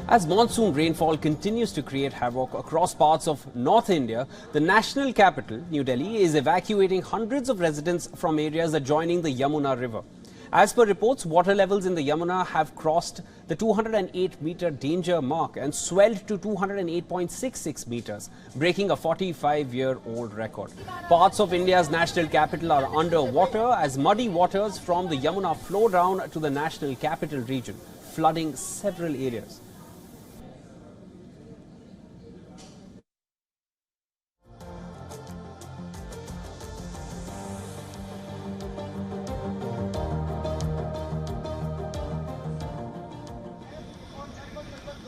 As monsoon rainfall continues to create havoc across parts of North India, the national capital, New Delhi, is evacuating hundreds of residents from areas adjoining the Yamuna River. As per reports, water levels in the Yamuna have crossed the 208-meter danger mark and swelled to 208.66 meters, breaking a 45-year-old record. Parts of India's national capital are under water as muddy waters from the Yamuna flow down to the national capital region, flooding several areas.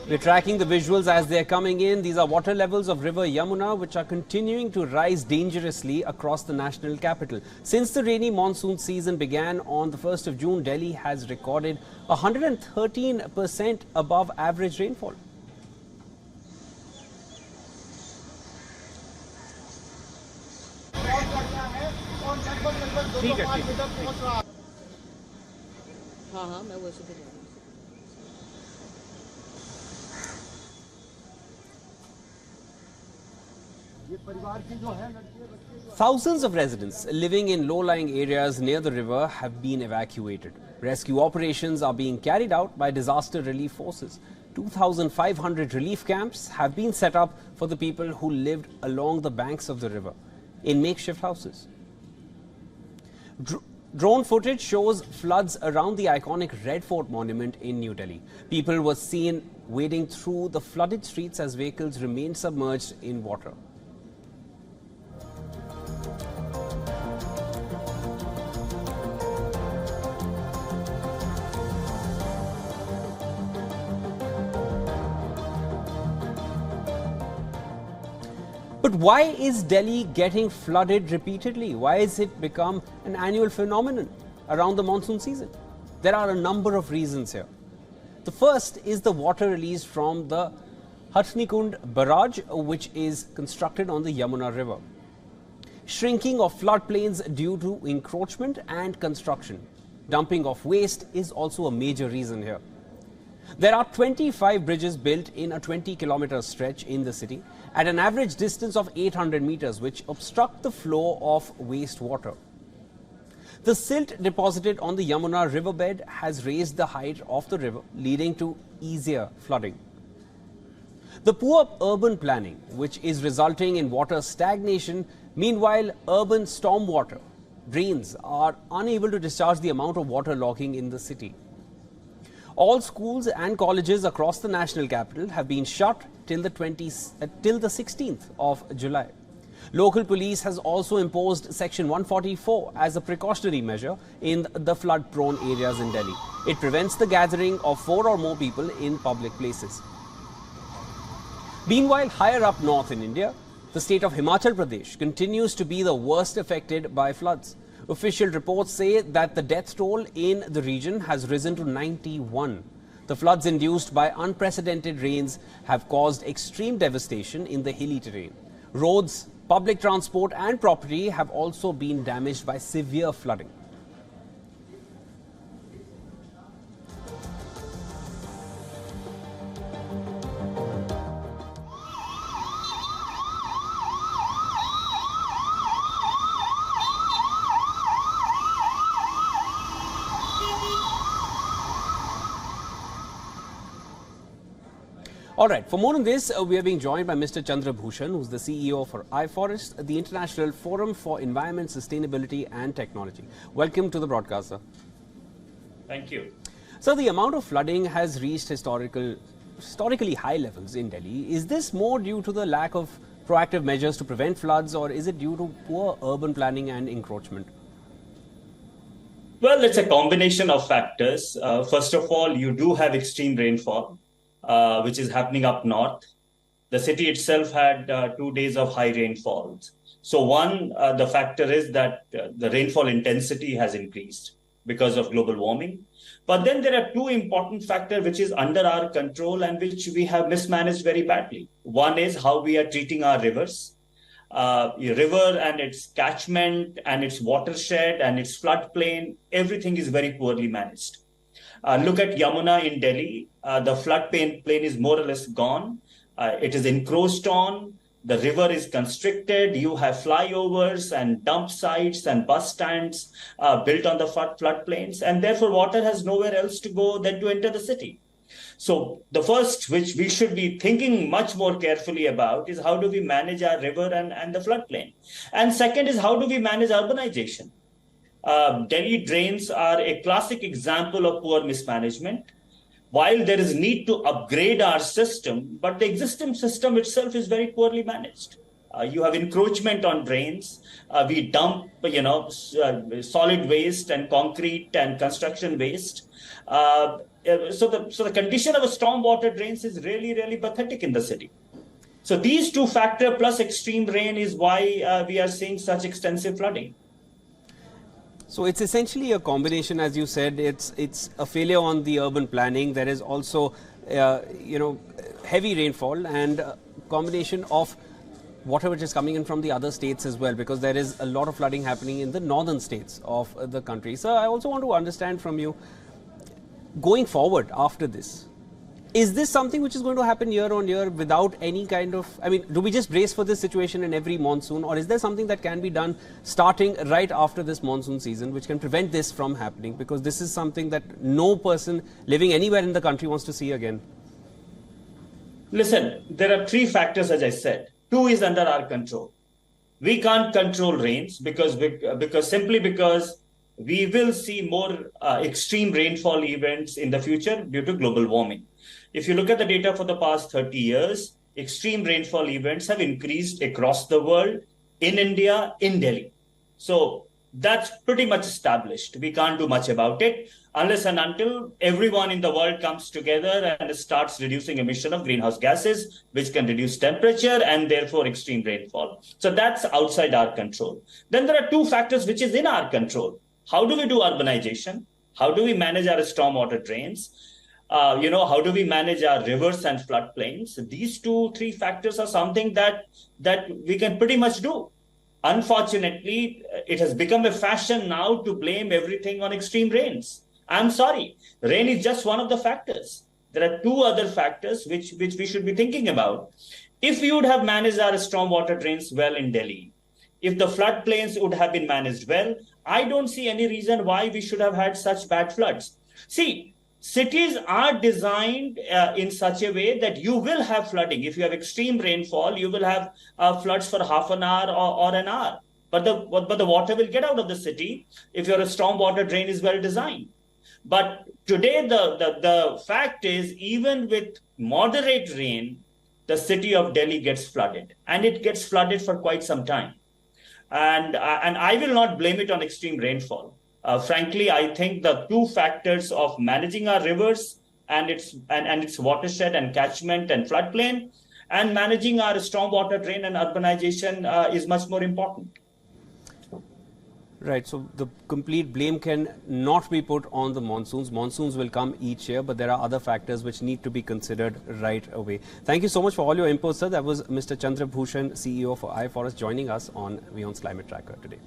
We're tracking the visuals as they're coming in. These are water levels of River Yamuna, which are continuing to rise dangerously across the national capital. Since the rainy monsoon season began on the 1st of June, Delhi has recorded 113% above average rainfall. Thousands of residents living in low-lying areas near the river have been evacuated. Rescue operations are being carried out by disaster relief forces. 2,500 relief camps have been set up for the people who lived along the banks of the river in makeshift houses. Drone footage shows floods around the iconic Red Fort monument in New Delhi. People were seen wading through the flooded streets as vehicles remained submerged in water. But why is Delhi getting flooded repeatedly? Why has it become an annual phenomenon around the monsoon season? There are a number of reasons here. The first is the water released from the Hatnikund barrage, which is constructed on the Yamuna River. Shrinking of floodplains due to encroachment and construction. Dumping of waste is also a major reason here. There are 25 bridges built in a 20-kilometer stretch in the city at an average distance of 800 meters, which obstruct the flow of wastewater. The silt deposited on the Yamuna riverbed has raised the height of the river, leading to easier flooding. The poor urban planning, which is resulting in water stagnation. Meanwhile, urban stormwater drains are unable to discharge the amount of water logging in the city. All schools and colleges across the national capital have been shut till the 16th of July. Local police has also imposed Section 144 as a precautionary measure in the flood-prone areas in Delhi. It prevents the gathering of 4 or more people in public places. Meanwhile, higher up north in India, the state of Himachal Pradesh continues to be the worst affected by floods. Official reports say that the death toll in the region has risen to 91. The floods induced by unprecedented rains have caused extreme devastation in the hilly terrain. Roads, public transport and property have also been damaged by severe flooding. All right, for more on this, we are being joined by Mr. Chandra Bhushan, who's the CEO for iForest, the International Forum for Environment, Sustainability and Technology. Welcome to the broadcast, sir. Thank you. So the amount of flooding has reached historically high levels in Delhi. Is this more due to the lack of proactive measures to prevent floods, or is it due to poor urban planning and encroachment? Well, it's a combination of factors. First of all, you do have extreme rainfall, which is happening up north. The city itself had 2 days of high rainfalls. So one, the factor is that the rainfall intensity has increased because of global warming. But then there are 2 important factors which is under our control and which we have mismanaged very badly. One is how we are treating our rivers. River and its catchment and its watershed and its floodplain, everything is very poorly managed. Look at Yamuna in Delhi. The floodplain is more or less gone. It is encroached on. The river is constricted. You have flyovers and dump sites and bus stands built on the floodplains. And therefore, water has nowhere else to go than to enter the city. So the first, which we should be thinking much more carefully about, is how do we manage our river and the floodplain? And second is how do we manage urbanization? Delhi drains are a classic example of poor mismanagement. While there is need to upgrade our system, but the existing system itself is very poorly managed. You have encroachment on drains. We dump, solid waste and concrete and construction waste. So the condition of a stormwater drains is really, really pathetic in the city. So these two factors plus extreme rain is why we are seeing such extensive flooding. So it's essentially a combination, as you said. It's a failure on the urban planning. There is also, heavy rainfall and a combination of water which is coming in from the other states as well, because there is a lot of flooding happening in the northern states of the country. So I also want to understand from you, going forward after this, is this something which is going to happen year on year without any kind of, do we just brace for this situation in every monsoon, or is there something that can be done starting right after this monsoon season which can prevent this from happening? Because this is something that no person living anywhere in the country wants to see again. Listen, there are three factors, as I said. Two is under our control. We can't control rains because we will see more extreme rainfall events in the future due to global warming. If you look at the data for the past 30 years, extreme rainfall events have increased across the world, in India, in Delhi. So that's pretty much established. We can't do much about it unless and until everyone in the world comes together and starts reducing emission of greenhouse gases, which can reduce temperature and therefore extreme rainfall. So that's outside our control. Then there are two factors which is in our control. How do we do urbanization? How do we manage our stormwater drains? How do we manage our rivers and floodplains? These 2-3 factors are something that we can pretty much do. Unfortunately, it has become a fashion now to blame everything on extreme rains. I'm sorry, rain is just one of the factors. There are two other factors which we should be thinking about. If we would have managed our stormwater drains well in Delhi, if the floodplains would have been managed well, I don't see any reason why we should have had such bad floods. See, cities are designed in such a way that you will have flooding. If you have extreme rainfall, you will have floods for half an hour or an hour. But the water will get out of the city if your stormwater drain is well designed. But today, the fact is, even with moderate rain, the city of Delhi gets flooded. And it gets flooded for quite some time. And I will not blame it on extreme rainfall. Frankly, I think the two factors of managing our rivers and its watershed and catchment and floodplain, and managing our stormwater drain and urbanization is much more important. Right. So the complete blame can not be put on the monsoons. Monsoons will come each year, but there are other factors which need to be considered right away. Thank you so much for all your input, sir. That was Mr. Chandra Bhushan, CEO for iForest, joining us on WION's Climate Tracker today.